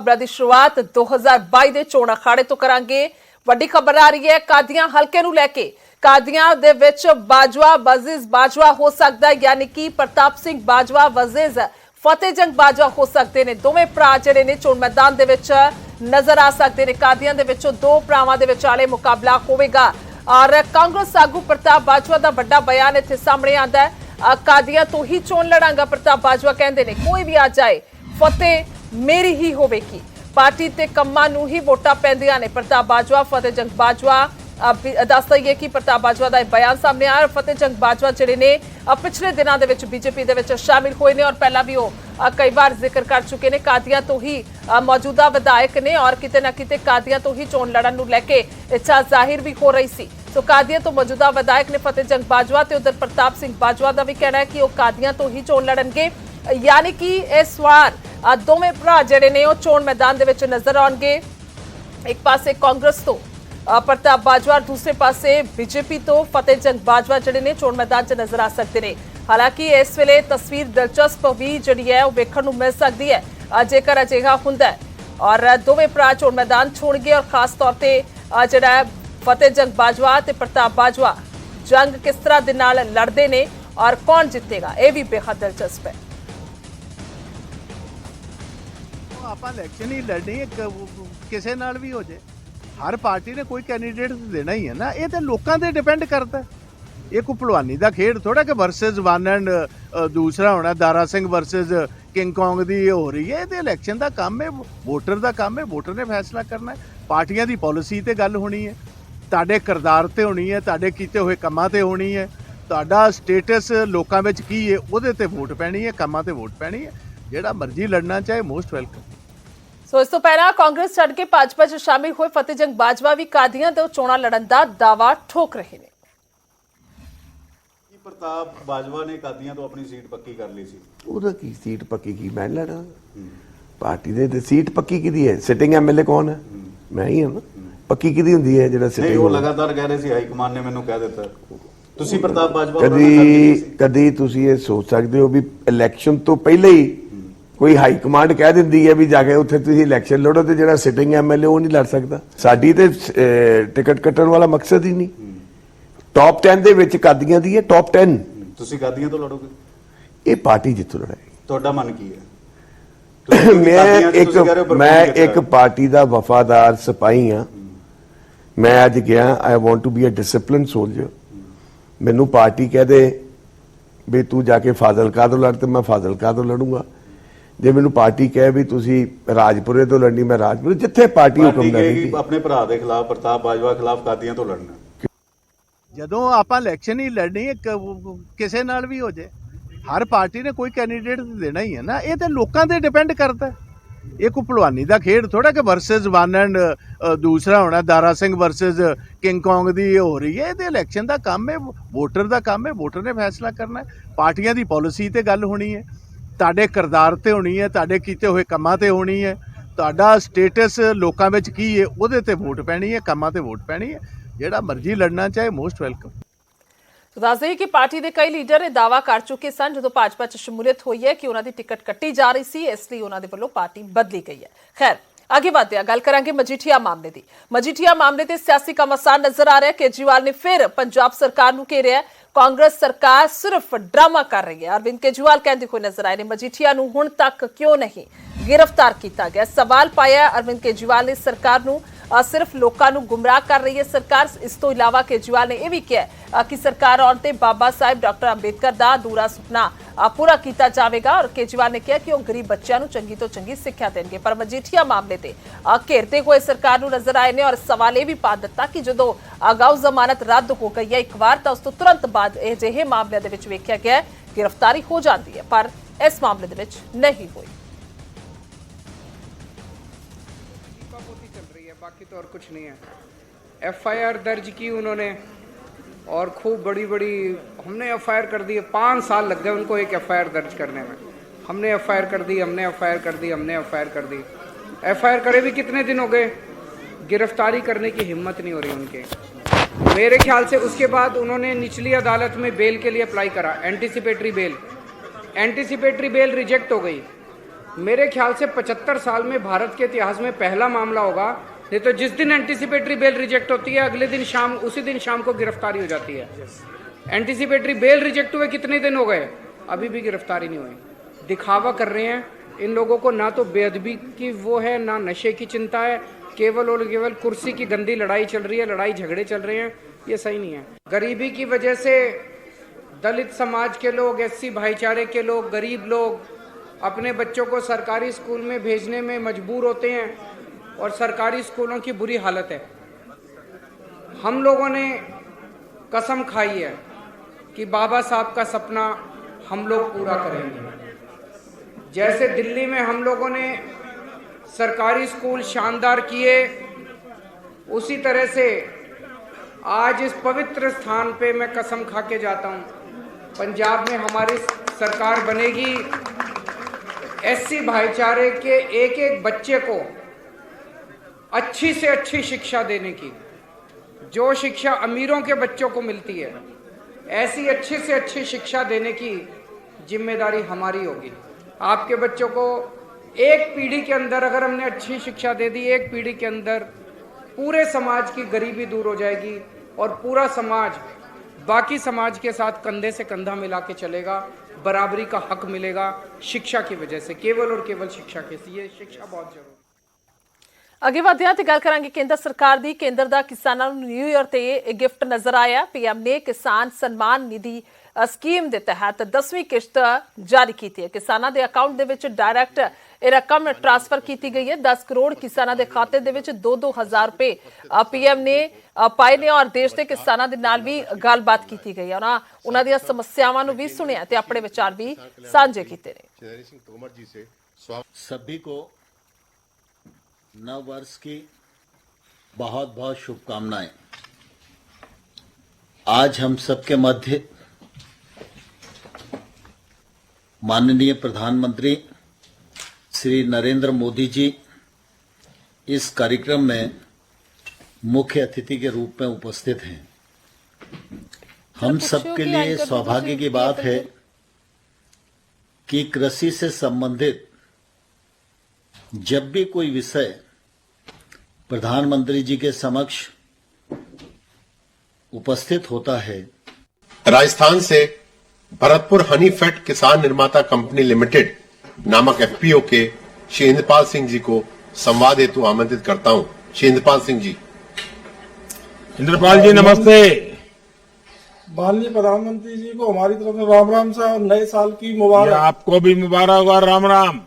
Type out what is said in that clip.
खबरां की शुरुआत 2022 के चोण अखाड़े तो करांगे। वड्डी खबर आ रही है कादियां हलके नूं लैके। कादियां दे विच बाजवा वर्सेस बाजवा हो सकता है, यानी कि प्रताप सिंह बाजवा वर्सेस फतेह जंग बाजवा हो सकते हैं। दोवें भरा जिहड़े ने चोण मैदान दे विच नजर आ सकते हैं। कादियां दे विचों दो भरावां दे विचाले मुकाबला होवेगा और कांग्रेस आगू प्रताप बाजवा का वड्डा बयान इत्थे सामने आंदा है। कादियां तो ही चोण लड़ांगा प्रताप बाजवा कहंदे ने, कोई भी आ जाए फतेह मेरी ही होवेगी। पार्टी ते कम्मां नूं ही वोटां पैंदियां ने। प्रताप बाजवा फतेह जंग बाजवा दस दईए कि प्रताप बाजवा का बयान सामने आया। फतेह जंग बाजवा जिहड़े ने पिछले दिनों दे विच बीजेपी दे विच शामिल होए ने और पहला भी वो कई बार जिक्र कर चुके ने। कादियां तो ही मौजूदा विधायक ने और किते ना किते कादियां तो ही चोण लड़न नूं लैके इच्छा जाहिर भी हो रही सी। तो कादियां तो मौजूदा विधायक ने फतेह जंग बाजवा ते उधर प्रताप सिंह बाजवा का भी कहना है कि वो कादियां तो ही चोण लड़नगे, यानी कि इस वार दोवें भरा जिहड़े ने वो चोण मैदान दे विच नजर आउणगे। एक पासे कांग्रेस तो प्रताप बाजवा, दूसरे पासे बीजेपी तो फतेह जंग बाजवा जिहड़े ने चोण मैदान च नजर आ सकते हैं। हालांकि इस वेले तस्वीर दिलचस्प भी जिहड़ी है वो वेखण नूं मिल सकदी है जेकर अजिहा हुंदा है और दोवें भरा चोण मैदान छोड़नगे और खास तौर पर जिहड़ा है फतेह जंग बाजवा ते प्रताप बाजवा जंग किस तरह दे नाल लड़दे ने और कौन जितेगा, यह भी बेहद दिलचस्प है। ਆਪਾਂ ਇਲੈਕਸ਼ਨ ਹੀ ਲੜਨੀ ਹੈ ਕਿਸੇ ਨਾਲ ਵੀ ਹੋ ਜੇ। ਹਰ ਪਾਰਟੀ ਨੇ ਕੋਈ ਕੈਂਡੀਡੇਟ ਦੇਣਾ ਹੀ ਹੈ ਨਾ, ਇਹ ਤੇ ਲੋਕਾਂ ਤੇ ਡਿਪੈਂਡ ਕਰਦਾ। ਇਹ ਕੋਈ ਭਲਵਾਨੀ ਦਾ ਖੇਡ ਥੋੜਾ ਕਿ ਵਰਸਸ ਵਨ ਐਂਡ ਦੂਸਰਾ ਹੋਣਾ Dara Singh versus king Kong ਦੀ ਹੋ ਰਹੀ ਹੈ। ਇਹ ਤੇ ਇਲੈਕਸ਼ਨ ਦਾ ਕੰਮ ਹੈ, ਵੋਟਰ ਦਾ ਕੰਮ ਹੈ, ਵੋਟਰ ਨੇ ਫੈਸਲਾ ਕਰਨਾ ਹੈ। ਪਾਰਟੀਆਂ ਦੀ ਪਾਲਿਸੀ ਤੇ ਗੱਲ ਹੋਣੀ ਹੈ, ਤੁਹਾਡੇ ਕਿਰਦਾਰ ਤੇ ਹੋਣੀ ਹੈ, ਤੁਹਾਡੇ ਕੀਤੇ ਹੋਏ ਕੰਮਾਂ ਤੇ ਹੋਣੀ ਹੈ, ਤੁਹਾਡਾ ਸਟੇਟਸ ਲੋਕਾਂ ਵਿੱਚ ਕੀ ਹੈ ਉਹਦੇ ਤੇ ਵੋਟ ਪੈਣੀ ਹੈ, ਕੰਮਾਂ ਤੇ ਵੋਟ ਪੈਣੀ ਹੈ। ਜਿਹੜਾ ਮਰਜ਼ੀ ਲੜਨਾ ਚਾਹੇ ਮੋਸਟ ਵੈਲਕਮ। सो इस तो पहला कांग्रेस छड़ के भाजपा च शामिल हुए फतेह जंग बाजवा भी कादियां ते चोणां लड़न दा दावा ठोक रहे ने। प्रताप बाजवा ने कादियां तो अपनी सीट पक्की कर ली सी। ਉਹਦਾ ਕੀ ਸੀਟ ਪੱਕੀ ਕੀ ਮੈਂ ਲੜਾਂ? ਪਾਰਟੀ ਦੇ ਤੇ ਸੀਟ ਪੱਕੀ ਕਿਹਦੀ ਹੈ? ਸਿਟਿੰਗ ਐਮਐਲਏ ਕੌਣ ਹੈ? ਮੈਂ ਹੀ ਹਾਂ ਨਾ। ਪੱਕੀ ਕਿਹਦੀ ਹੁੰਦੀ ਹੈ? ਜਿਹੜਾ ਨਹੀਂ ਉਹ ਲਗਾਤਾਰ ਕਹਿ ਰਹੇ ਸੀ ਹਾਈ ਕਮਾਂਡ ਨੇ ਮੈਨੂੰ ਕਹਿ ਦਿੱਤਾ। ਤੁਸੀਂ ਪ੍ਰਤਾਪ ਬਾਜਵਾ ਕਦੀ ਤੁਸੀਂ ਇਹ ਸੋਚ ਸਕਦੇ ਹੋ ਵੀ ਇਲੈਕਸ਼ਨ ਤੋਂ ਪਹਿਲਾਂ ਹੀ ਕੋਈ ਹਾਈ ਕਮਾਂਡ ਕਹਿ ਦਿੰਦੀ ਹੈ ਵੀ ਜਾ ਕੇ ਉੱਥੇ ਤੁਸੀਂ ਇਲੈਕਸ਼ਨ ਲੜੋ ਤੇ ਜਿਹੜਾ ਸਿਟਿੰਗ ਐਮਐਲਏ ਉਹ ਨਹੀਂ ਲੜ ਸਕਦਾ? ਸਾਡੀ ਤੇ ਟਿਕਟ ਕੱਟਣ ਵਾਲਾ ਮਕਸਦ ਹੀ ਨਹੀਂ। ਟੌਪ 10 ਦੇ ਵਿੱਚ ਕਾਦੀਆਂ ਦੀ ਹੈ, ਟੌਪ 10 ਤੁਸੀਂ ਕਾਦੀਆਂ ਤੋਂ ਲੜੋਗੇ? ਇਹ ਪਾਰਟੀ ਜਿੱਥੋਂ ਲੜਾਏਗੀ। ਤੁਹਾਡਾ ਮਨ ਕੀ ਹੈ? ਮੈਂ ਇੱਕ ਪਾਰਟੀ ਦਾ ਵਫਾਦਾਰ ਸਿਪਾਹੀ ਹਾਂ। ਮੈਂ ਅੱਜ ਗਿਆ, I want to be a discipline soldier. ਮੈਨੂੰ ਪਾਰਟੀ ਕਹਿ ਦੇ ਵੀ ਤੂੰ ਜਾ ਕੇ ਫਾਜ਼ਿਲਕਾ ਤੋਂ ਲੜ ਤੇ ਮੈਂ ਫਾਜ਼ਿਲਕਾ ਤੋਂ ਲੜੂੰਗਾ। ਜੇ ਮੈਨੂੰ ਪਾਰਟੀ ਕਹੇ ਵੀ ਤੁਸੀਂ ਰਾਜਪੁਰੇ ਤੋਂ ਲੜਨੀ ਮੈਂ ਰਾਜਪੁਰੇ, ਜਿੱਥੇ ਪਾਰਟੀ ਹੁਕਮ ਦੇਗੀ। ਆਪਣੇ ਭਰਾ ਦੇ ਖਿਲਾਫ ਪ੍ਰਤਾਪ ਬਾਜਵਾ ਖਿਲਾਫ ਕਾਦੀਆਂ ਤੋਂ ਲੜਨਾ। ਜਦੋਂ ਆਪਾਂ ਇਲੈਕਸ਼ਨ ਹੀ ਲੜਨੀ ਹੈ ਕਿਸੇ ਨਾਲ ਵੀ ਹੋ ਜੇ। ਹਰ ਪਾਰਟੀ ਨੇ ਕੋਈ ਕੈਂਡੀਡੇਟ ਦੇਣਾ ਹੀ ਹੈ ਨਾ, ਇਹ ਤੇ ਲੋਕਾਂ ਤੇ ਡਿਪੈਂਡ ਕਰਦਾ। ਇਹ ਕੋਈ ਭਲਵਾਨੀ ਦਾ ਖੇਡ ਥੋੜਾ ਕਿ ਵਰਸਸ ਵਨ ਐਂਡ ਦੂਸਰਾ ਹੋਣਾ Dara Singh versus king Kong ਦੀ ਹੋ ਰਹੀ ਹੈ। ਇਹ ਤੇ ਇਲੈਕਸ਼ਨ ਦਾ ਕੰਮ ਹੈ, ਵੋਟਰ ਦਾ ਕੰਮ ਹੈ, ਵੋਟਰ ਨੇ ਫੈਸਲਾ ਕਰਨਾ ਹੈ। ਪਾਰਟੀਆਂ ਦੀ ਪਾਲਿਸੀ ਤੇ ਗੱਲ ਹੋਣੀ ਹੈ, ਤੁਹਾਡੇ ਕਿਰਦਾਰ ਤੇ ਹੋਣੀ ਹੈ, ਤੁਹਾਡੇ ਕੀਤੇ ਹੋਏ ਕੰਮਾਂ ਤੇ ਹੋਣੀ ਹੈ, ਤੁਹਾਡਾ ਸਟੇਟਸ ਲੋਕਾਂ ਵਿੱਚ ਕੀ ਹੈ ਉਹਦੇ ਤੇ ਵੋਟ ਪੈਣੀ ਹੈ, ਕੰਮਾਂ ਤੇ ਵੋਟ ਪੈਣੀ ਹੈ। ਜਿਹੜਾ ਮਰਜ਼ੀ ਲੜਨਾ ਚਾਹੇ ਮੋਸਟ ਵੈਲਕਮ। दस दें कि पार्टी के कई लीडर दावा कर चुके सन जो भाजपा च शमूलियत हुई है कि उन्होंने टिकट कट्टी जा रही सी, इसलिए उन्होंने वालों पार्टी बदली गई है। खैर आगे बढ़ते हैं, गल करांगे मजीठिया मामले की। मजीठिया मामले से सियासी घमासान नजर आ रहा है। केजरीवाल ने फिर पंजाब सरकार नूं घेरिया। कांग्रेस सरकार सिर्फ ड्रामा कर रही है। अरविंद केजरीवाल कहते हुए नजर आए ने मजीठिया नूं हुण तक क्यों नहीं गिरफ्तार किया गया। सवाल पाया अरविंद केजरीवाल ने सरकार नूं सिर्फ लोगों को गुमराह कर रही है सरकार। इस तो इलावा केजरीवाल ने यह भी कहा कि सरकार आने ते बाबा साहिब डॉक्टर अंबेडकर का अधूरा सुपना पूरा किया जाएगा और केजरीवाल ने कहा कि वह गरीब बच्चों को चंगी तो चंगी सिक्ख्या देंगे। पर मजीठिया मामले से घेरते हुए सरकार को नजर आए ने और सवाल यह भी पा दिता कि जो अगाऊ जमानत रद्द हो गई है एक बार तो उस तो तुरंत बाद अजिहे मामलों के वेख्या गया गिरफ्तारी हो जाती है, पर इस मामले के नहीं हुई। बाकी तो और कुछ नहीं है। एफआईआर दर्ज की उन्होंने और खूब बड़ी बड़ी हमने एफआईआर कर दी है। 5 साल लग गए उनको एक एफआईआर दर्ज करने में। हमने एफआईआर कर दी, हमने एफआईआर कर दी, हमने एफआईआर कर दी। एफआईआर करे भी कितने दिन हो गए, गिरफ्तारी करने की हिम्मत नहीं हो रही उनके। मेरे ख्याल से उसके बाद उन्होंने निचली अदालत में बेल के लिए अप्लाई करा, anticipatory bail. Anticipatory bail reject हो गई। मेरे ख्याल से 75 साल में भारत के इतिहास में पहला मामला होगा। नहीं तो जिस दिन एंटीसिपेटरी बेल रिजेक्ट होती है, अगले दिन शाम, उसी दिन शाम को गिरफ्तारी हो जाती है। एंटीसिपेटरी बेल रिजेक्ट हुए कितने दिन हो गए, अभी भी गिरफ्तारी नहीं हुई। दिखावा कर रहे हैं इन लोगों को, ना तो बेअदबी की वो है, ना नशे की चिंता है, केवल और केवल कुर्सी की गंदी लड़ाई चल रही है, लड़ाई झगड़े चल रहे हैं। ये सही नहीं है। गरीबी की वजह से दलित समाज के लोग, एससी भाईचारे के लोग, गरीब लोग अपने बच्चों को सरकारी स्कूल में भेजने में मजबूर होते हैं और सरकारी स्कूलों की बुरी हालत है। हम लोगों ने कसम खाई है कि बाबा साहब का सपना हम लोग पूरा करेंगे। जैसे दिल्ली में हम लोगों ने सरकारी स्कूल शानदार किए, उसी तरह से आज इस पवित्र स्थान पे मैं कसम खा के जाता हूँ, पंजाब में हमारी सरकार बनेगी। एससी भाईचारे के एक एक बच्चे को अच्छी से अच्छी शिक्षा देने की, जो शिक्षा अमीरों के बच्चों को मिलती है, ऐसी अच्छी से अच्छी शिक्षा देने की जिम्मेदारी हमारी होगी। आपके बच्चों को एक पीढ़ी के अंदर अगर हमने अच्छी शिक्षा दे दी, एक पीढ़ी के अंदर पूरे समाज की गरीबी दूर हो जाएगी और पूरा समाज बाकी समाज के साथ कंधे से कंधा मिला के चलेगा। बराबरी का हक मिलेगा शिक्षा की वजह से, केवल और केवल शिक्षा के। ये शिक्षा बहुत जरूरी। ਅੱਗੇ ਵਧਦੇ ਹਾਂ ਤੇ ਗੱਲ ਕਰਾਂਗੇ ਕੇਂਦਰ ਸਰਕਾਰ ਦੀ। ਕੇਂਦਰ ਦਾ ਕਿਸਾਨਾਂ ਨੂੰ ਨਿਊ ਈਅਰ ਤੇ ਇਹ ਗਿਫਟ ਨਜ਼ਰ ਆਇਆ। ਪੀਐਮ ਨੇ ਕਿਸਾਨ ਸਨਮਾਨ ਨਿਧੀ ਸਕੀਮ ਦੇ ਤਹਿਤ 10ਵੀਂ ਕਿਸ਼ਤ ਜਾਰੀ ਕੀਤੀ ਹੈ। ਕਿਸਾਨਾਂ ਦੇ ਅਕਾਊਂਟ ਦੇ ਵਿੱਚ ਡਾਇਰੈਕਟ ਇਹ ਰਕਮ ਟ੍ਰਾਂਸਫਰ ਕੀਤੀ ਗਈ ਹੈ। 10 ਕਰੋੜ ਕਿਸਾਨਾਂ ਦੇ ਖਾਤੇ ਦੇ ਵਿੱਚ 2-2 ਹਜ਼ਾਰ ਰੁਪਏ ਪੀਐਮ ਨੇ ਪਾਏ ਨੇ ਔਰ ਦੇਸ਼ ਦੇ ਕਿਸਾਨਾਂ ਦੇ ਨਾਲ ਵੀ ਗੱਲਬਾਤ ਕੀਤੀ ਗਈ ਹੈ। ਉਹਨਾਂ ਦੀਆਂ ਸਮੱਸਿਆਵਾਂ ਨੂੰ ਵੀ ਸੁਣਿਆ ਤੇ ਆਪਣੇ ਵਿਚਾਰ ਵੀ ਸਾਂਝੇ ਕੀਤੇ ਨੇ। सभी को नव वर्ष की बहुत बहुत शुभकामनाएं। आज हम सबके मध्य माननीय प्रधानमंत्री श्री नरेंद्र मोदी जी इस कार्यक्रम में मुख्य अतिथि के रूप में उपस्थित हैं। हम सबके लिए सौभाग्य की बात है कि कृषि से संबंधित जब भी कोई विषय प्रधानमंत्री जी के समक्ष उपस्थित होता है। राजस्थान से भरतपुर हनी फेड किसान निर्माता कंपनी लिमिटेड नामक एफपीओ के श्री इंद्रपाल सिंह जी को संवाद हेतु आमंत्रित करता हूं। श्री इंद्रपाल सिंह जी। इंद्रपाल जी नमस्ते। माननीय प्रधानमंत्री जी को हमारी तरफ से राम राम सा और नए साल की मुबारक। आपको भी मुबारक और राम राम।